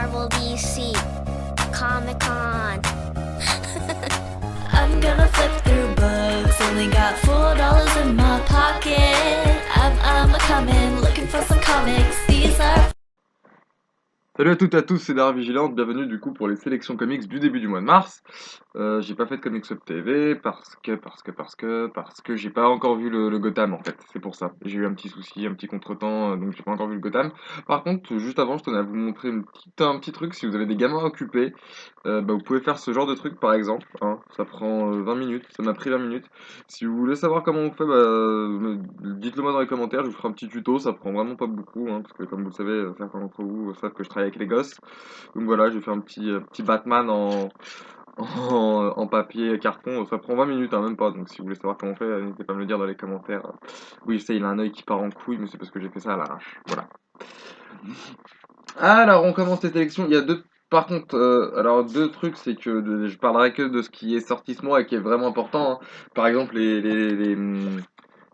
Marvel, DC, Comic Con. I'm gonna flip through books, only got $4 in my pocket. I'm coming, looking for some comics. These are. Salut à toutes et à tous, c'est Dara Vigilante, bienvenue du coup pour les sélections comics du début du mois de mars. J'ai pas fait de Comics Up TV parce que j'ai pas encore vu le Gotham en fait, c'est pour ça. J'ai eu un petit souci, un petit contretemps, donc j'ai pas encore vu le Gotham. Par contre, juste avant, je tenais à vous montrer un petit truc, si vous avez des gamins occupés, vous pouvez faire ce genre de truc par exemple, hein, ça prend 20 minutes, ça m'a pris 20 minutes. Si vous voulez savoir comment on fait, dites-le moi dans les commentaires, je vous ferai un petit tuto, ça prend vraiment pas beaucoup, hein, parce que comme vous le savez, certains d'entre vous savent que je travaille avec les gosses. Donc voilà, j'ai fait un petit Batman en papier carton, ça prend 20 minutes, hein, même pas, donc si vous voulez savoir comment on fait, n'hésitez pas à me le dire dans les commentaires. Oui, je sais, il a un œil qui part en couille, mais c'est parce que j'ai fait ça à l'arrache, voilà. Alors, on commence les sélections, il y a deux... Par contre, alors deux trucs, c'est que je parlerai que de ce qui est sorti ce mois et qui est vraiment important, hein. Par exemple, les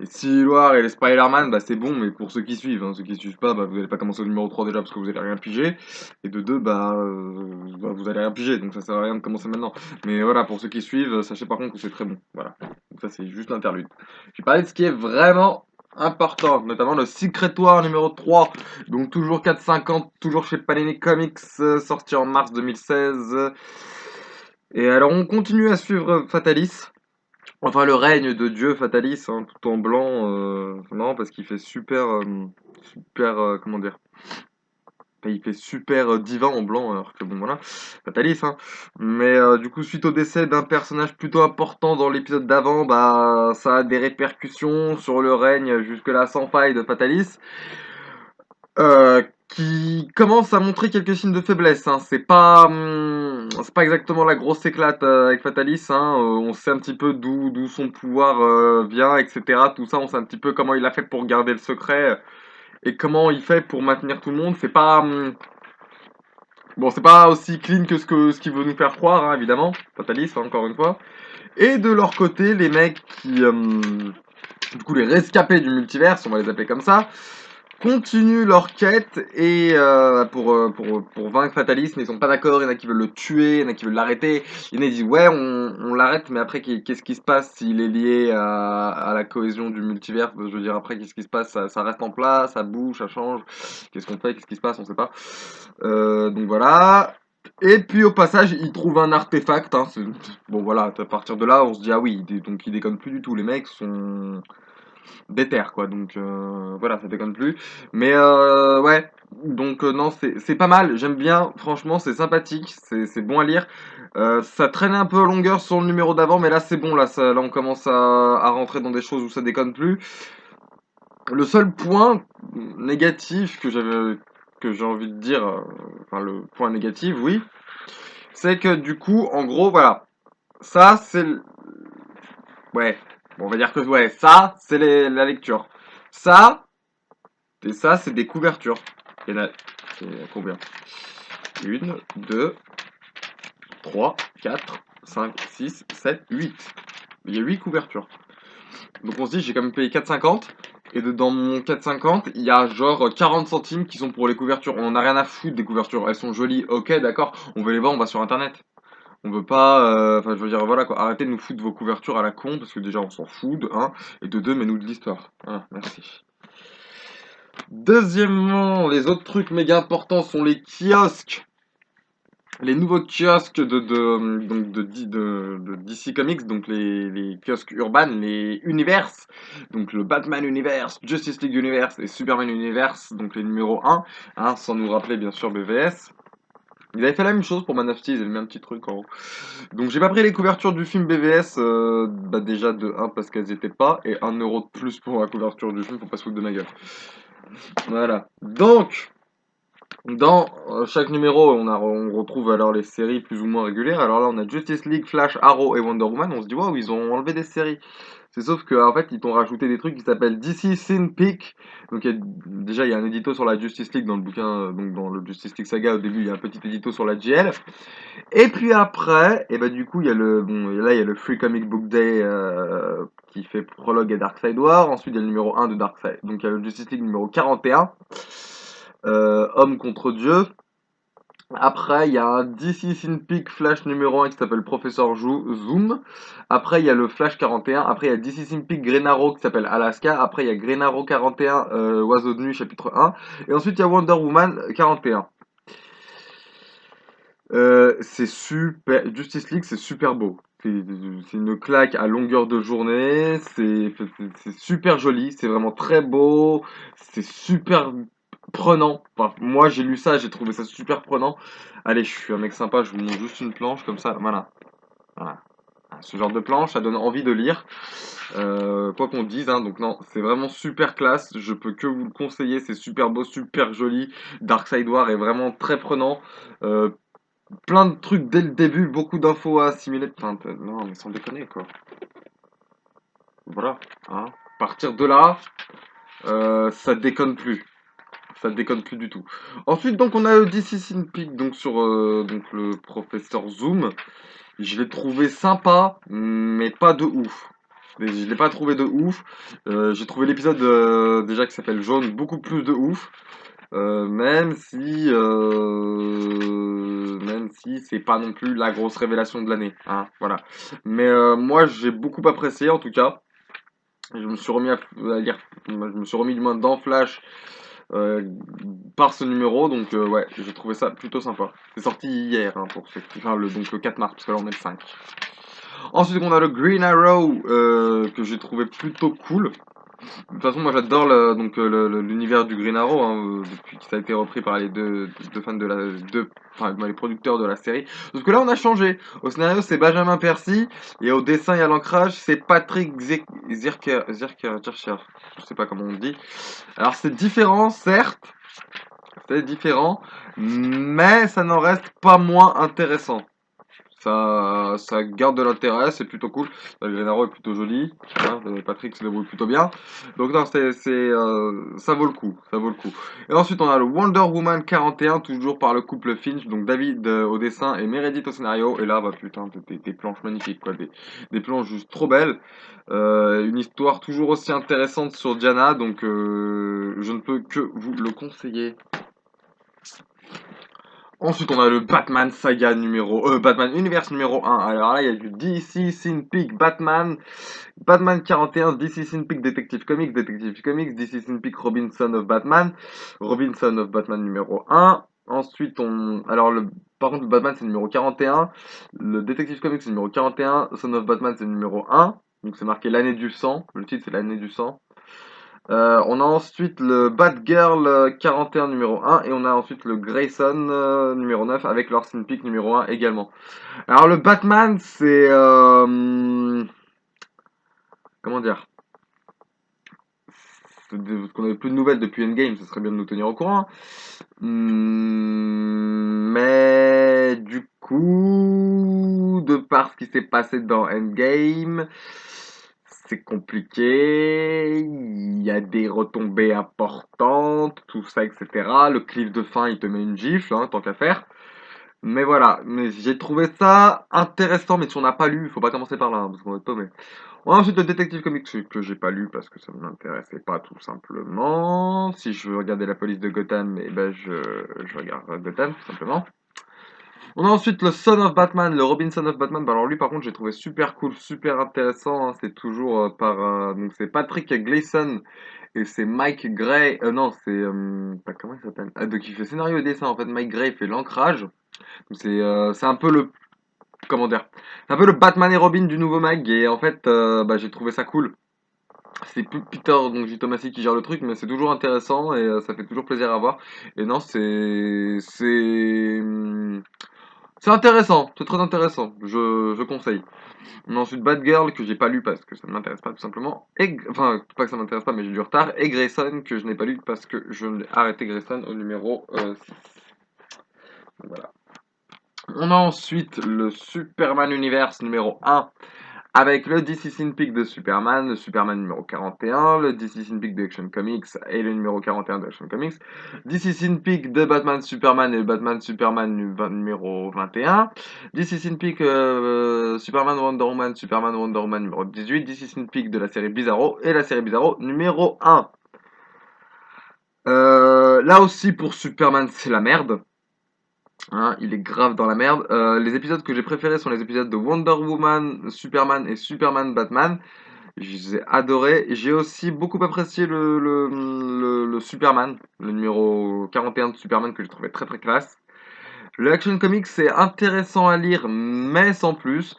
Civil War et les Spider-Man, c'est bon, mais pour ceux qui suivent, hein, ceux qui suivent pas, vous allez pas commencer au numéro 3 déjà parce que vous allez rien piger. Et de deux, vous allez rien piger, donc ça sert à rien de commencer maintenant. Mais voilà, pour ceux qui suivent, sachez par contre que c'est très bon. Voilà. Donc ça, c'est juste l'interlude. Je vais parler de ce qui est vraiment important, notamment le Secret War numéro 3. Donc toujours 4,50, toujours chez Panini Comics, sorti en mars 2016. Et alors on continue à suivre Fatalis. Enfin, le règne de Dieu Fatalis, hein, tout en blanc, non, parce qu'il fait comment dire, il fait super divin en blanc, alors que bon, voilà, Fatalis, hein. Mais du coup, suite au décès d'un personnage plutôt important dans l'épisode d'avant, ça a des répercussions sur le règne jusque-là sans faille de Fatalis, qui commence à montrer quelques signes de faiblesse, hein. C'est pas exactement la grosse éclate avec Fatalis, hein. On sait un petit peu d'où son pouvoir vient, etc. Tout ça, on sait un petit peu comment il a fait pour garder le secret et comment il fait pour maintenir tout le monde. C'est pas aussi clean que ce qu'il veut nous faire croire, hein, évidemment. Fatalis, hein, encore une fois. Et de leur côté, les mecs du coup, les rescapés du multiverse, on va les appeler comme ça, continuent leur quête et pour vaincre Fatalis, mais ils sont pas d'accord, il y en a qui veulent le tuer, il y en a qui veulent l'arrêter, il y en a qui disent ouais on l'arrête, mais après qu'est-ce qui se passe s'il est lié à la cohésion du multivers, je veux dire après qu'est-ce qui se passe, ça reste en place, ça bouge, ça change, qu'est-ce qu'on fait, qu'est-ce qui se passe, on sait pas. Donc voilà. Et puis au passage, ils trouvent un artefact, hein, bon voilà, à partir de là on se dit ah oui, donc ils déconnent plus du tout, les mecs sont déter quoi, donc voilà, ça déconne plus. Mais ouais, donc non, c'est pas mal, j'aime bien, franchement, c'est sympathique, c'est bon à lire. Ça traînait un peu à longueur sur le numéro d'avant, mais là c'est bon, là on commence à rentrer dans des choses où ça déconne plus. Le seul point négatif que j'ai envie de dire, enfin le point négatif, oui, c'est que du coup, en gros, voilà, ça c'est ouais, bon, on va dire que ouais, ça c'est la lecture. Ça, et ça, c'est des couvertures. Il y en a, combien? Une, 2, 3, 4, 5, 6, 7, 8. Il y a 8 couvertures. Donc on se dit, j'ai quand même payé 4,50. Et dans mon 4,50, il y a genre 40 centimes qui sont pour les couvertures. On en a rien à foutre des couvertures. Elles sont jolies, ok, d'accord. On veut les voir, on va sur internet. On veut pas, enfin, je veux dire, voilà quoi. Arrêtez de nous foutre vos couvertures à la con, parce que déjà on s'en fout, de 1. Et de 2, mais nous de l'histoire. Voilà, merci. Deuxièmement, les autres trucs méga importants sont les kiosques. Les nouveaux kiosques de DC Comics, donc les kiosques urbains, les Universe, donc le Batman Universe, Justice League Universe et Superman Universe, donc les numéros 1, hein, sans nous rappeler bien sûr BVS. Ils avaient fait la même chose pour Man of Steel, ils avaient mis un petit truc en haut. Donc j'ai pas pris les couvertures du film BVS, déjà de 1 parce qu'elles étaient pas, et 1€ de plus pour la couverture du film, faut pas se foutre de ma gueule. Voilà. Donc, dans chaque numéro, on retrouve alors les séries plus ou moins régulières. Alors là, on a Justice League, Flash, Arrow et Wonder Woman. On se dit, waouh, ils ont enlevé des séries. C'est sauf qu'en fait, ils t'ont rajouté des trucs qui s'appellent DC Sin Peak. Donc déjà, il y a un édito sur la Justice League dans le bouquin, donc dans le Justice League Saga. Au début, il y a un petit édito sur la GL. Et puis après, et du coup, il y a il y a le Free Comic Book Day qui fait prologue à Darkseid War. Ensuite, il y a le numéro 1 de Darkseid. Donc il y a le Justice League numéro 41. Homme contre Dieu. Après, il y a un DC Synpic Flash numéro 1 qui s'appelle Professeur Zoom. Après, il y a le Flash 41. Après, il y a DC Synpic Green Arrow qui s'appelle Alaska. Après, il y a Green Arrow 41, Oiseau de nuit, chapitre 1. Et ensuite, il y a Wonder Woman 41. C'est super. Justice League, c'est super beau. C'est une claque à longueur de journée. C'est super joli. C'est vraiment très beau. C'est super prenant. Enfin, moi, j'ai lu ça, j'ai trouvé ça super prenant. Allez, je suis un mec sympa, je vous montre juste une planche comme ça. Voilà. Voilà. Ce genre de planche, ça donne envie de lire. Quoi qu'on dise, hein, donc non, c'est vraiment super classe. Je peux que vous le conseiller. C'est super beau, super joli. Darkseid War est vraiment très prenant. Euh, Plein de trucs dès le début, beaucoup d'infos à assimiler. Enfin, non, mais sans déconner, quoi. Voilà. Hein. À partir de là, ça déconne plus. Ça déconne plus du tout. Ensuite, donc, on a le DC Synpic, donc, sur donc, le professeur Zoom. Je l'ai trouvé sympa, mais pas de ouf. Je l'ai pas trouvé de ouf. J'ai trouvé l'épisode déjà qui s'appelle Jaune beaucoup plus de ouf. Même si c'est pas non plus la grosse révélation de l'année, hein, voilà. Mais moi j'ai beaucoup apprécié en tout cas. Je me suis remis à lire, je me suis remis du moins dans Flash euh, par ce numéro, donc ouais, j'ai trouvé ça plutôt sympa. C'est sorti hier hein, pour ceux qui, enfin donc le 4 mars parce que là on est le 5. Ensuite on a le Green Arrow que j'ai trouvé plutôt cool. De toute façon, moi j'adore l'univers du Green Arrow depuis que ça a été repris par les deux fans de enfin les producteurs de la série. Parce que là on a changé. Au scénario c'est Benjamin Percy et au dessin et à l'ancrage c'est Patrick Zircher. Je sais pas comment on dit. Alors c'est différent certes, c'est différent, mais ça n'en reste pas moins intéressant. Ça garde de l'intérêt, c'est plutôt cool. Le Green Arrow est plutôt joli. Hein, Patrick se débrouille plutôt bien. Donc non, ça vaut le coup. Ça vaut le coup. Et ensuite, on a le Wonder Woman 41, toujours par le couple Finch. Donc David au dessin et Meredith au scénario. Et là, bah putain, des planches magnifiques, quoi. Des planches juste trop belles. Une histoire toujours aussi intéressante sur Diana. Donc je ne peux que vous le conseiller. Ensuite, on a le Batman Saga Batman Universe numéro 1. Alors là, il y a du DC Synpic Batman, Batman 41, DC Synpic Detective Comics, DC Synpic Robinson of Batman, Robinson of Batman numéro 1. Ensuite, par contre, le Batman c'est le numéro 41, le Detective Comics c'est le numéro 41, Son of Batman c'est le numéro 1. Donc c'est marqué l'année du sang. Le titre c'est l'année du sang. On a ensuite le Batgirl 41 numéro 1 et on a ensuite le Grayson numéro 9 avec leur sneak numéro 1 également. Alors le Batman c'est comment dire, parce qu'on avait plus de nouvelles depuis Endgame, ce serait bien de nous tenir au courant. Mais du coup, de par ce qui s'est passé dans Endgame, c'est compliqué. Il y a des retombées importantes, tout ça, etc. Le cliff de fin, il te met une gifle, hein, tant qu'à faire. Mais voilà, mais j'ai trouvé ça intéressant, mais si on n'a pas lu, il faut pas commencer par là, hein, parce qu'on va être paumé. On a ensuite le Detective Comics que j'ai pas lu parce que ça ne m'intéressait pas tout simplement. Si je veux regarder la police de Gotham, eh ben je regarde Gotham tout simplement. On a ensuite le Son of Batman, le Robinson of Batman. Bah alors lui par contre j'ai trouvé super cool, super intéressant. Hein. C'est toujours donc c'est Patrick Gleason et c'est Mike Gray. Non c'est comment il s'appelle donc il fait scénario et dessin en fait. Mike Gray fait l'ancrage. C'est un peu le comment dire, c'est un peu le Batman et Robin du nouveau mag et en fait bah, j'ai trouvé ça cool. C'est plus Peter donc J. Tomasi qui gère le truc mais c'est toujours intéressant et ça fait toujours plaisir à voir et non c'est intéressant, c'est très intéressant, je conseille. On a ensuite Batgirl que j'ai pas lu parce que ça ne m'intéresse pas tout simplement enfin pas que ça m'intéresse pas mais j'ai du retard et Grayson que je n'ai pas lu parce que je l'ai arrêté Grayson au numéro 6. Voilà. On a ensuite le Superman Universe numéro 1 avec le DC Synpic de Superman, le Superman numéro 41, le DC Synpic de Action Comics et le numéro 41 de Action Comics, DC Synpic de Batman Superman et le Batman Superman numéro 21, DC Synpic Superman Wonder Woman numéro 18, DC Synpic de la série Bizarro et la série Bizarro numéro 1. Là aussi pour Superman c'est la merde. Hein, il est grave dans la merde. Les épisodes que j'ai préférés sont les épisodes de Wonder Woman, Superman et Superman Batman. Je les ai adorés. J'ai aussi beaucoup apprécié le Superman, le numéro 41 de Superman que j'ai trouvé très très classe. Le Action Comics c'est intéressant à lire, mais sans plus.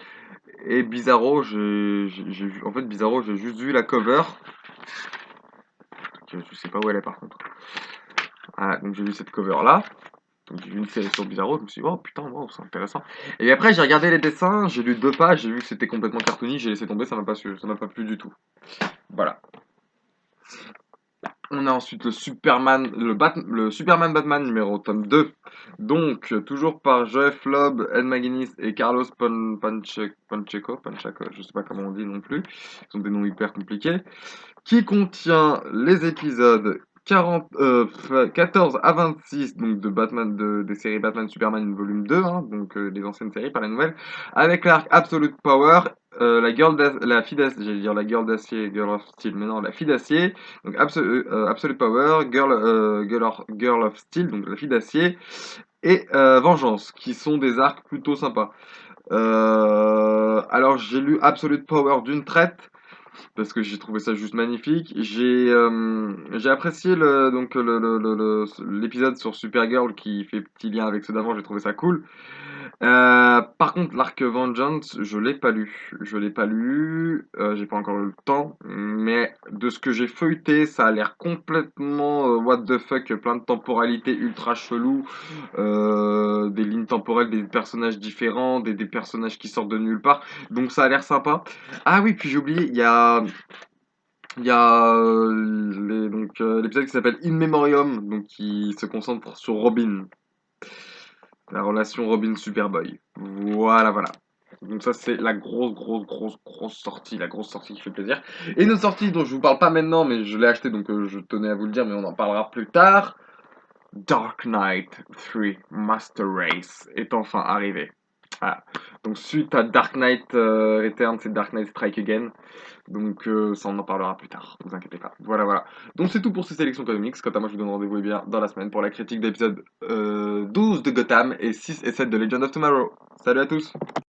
Et Bizarro, en fait Bizarro, j'ai juste vu la cover. Je sais pas où elle est par contre. Voilà, donc j'ai vu cette cover là. Donc j'ai vu une série sur Bizarro, je me suis dit, oh putain, wow, c'est intéressant. Et après, j'ai regardé les dessins, j'ai lu 2 pages, j'ai vu que c'était complètement cartoony, j'ai laissé tomber, ça m'a pas plu du tout. Voilà. On a ensuite le Superman Batman numéro tome 2. Donc, toujours par Jeff Loeb, Ed McGuinness et Carlos Pacheco, je sais pas comment on dit non plus. Ils ont des noms hyper compliqués. Qui contient les épisodes 14 à 26 donc de Batman des séries Batman Superman volume 2 hein, donc les anciennes séries pas la nouvelle avec l'arc Absolute Power la fille d'acier j'allais dire la girl d'acier Girl of Steel mais non la fille d'acier donc Absolute Power Girl of Steel donc la fille d'acier et Vengeance qui sont des arcs plutôt sympas alors j'ai lu Absolute Power d'une traite parce que j'ai trouvé ça juste magnifique. J'ai apprécié l'épisode sur Supergirl qui fait petit lien avec ceux d'avant, j'ai trouvé ça cool. Par contre, l'arc Vengeance, je l'ai pas lu. Je l'ai pas lu, j'ai pas encore eu le temps, mais de ce que j'ai feuilleté, ça a l'air complètement what the fuck, plein de temporalités ultra chelou, des lignes temporelles, des personnages différents, des personnages qui sortent de nulle part. Donc ça a l'air sympa. Ah oui, puis j'ai oublié, il y a l'épisode qui s'appelle In Memoriam, donc qui se concentre sur Robin, la relation Robin-Superboy. Voilà, voilà. Donc ça c'est la grosse sortie, la grosse sortie qui fait plaisir. Et une autre sortie dont je vous parle pas maintenant, mais je l'ai acheté donc je tenais à vous le dire, mais on en parlera plus tard. Dark Knight 3 Master Race est enfin arrivé. Voilà. Donc suite à Dark Knight Returns, c'est Dark Knight Strike Again. Donc ça on en parlera plus tard, ne vous inquiétez pas. Voilà voilà. Donc c'est tout pour ces sélections comics. Quant à moi je vous donne rendez-vous bien dans la semaine pour la critique d'épisode 12 de Gotham et 6 et 7 de Legend of Tomorrow. Salut à tous.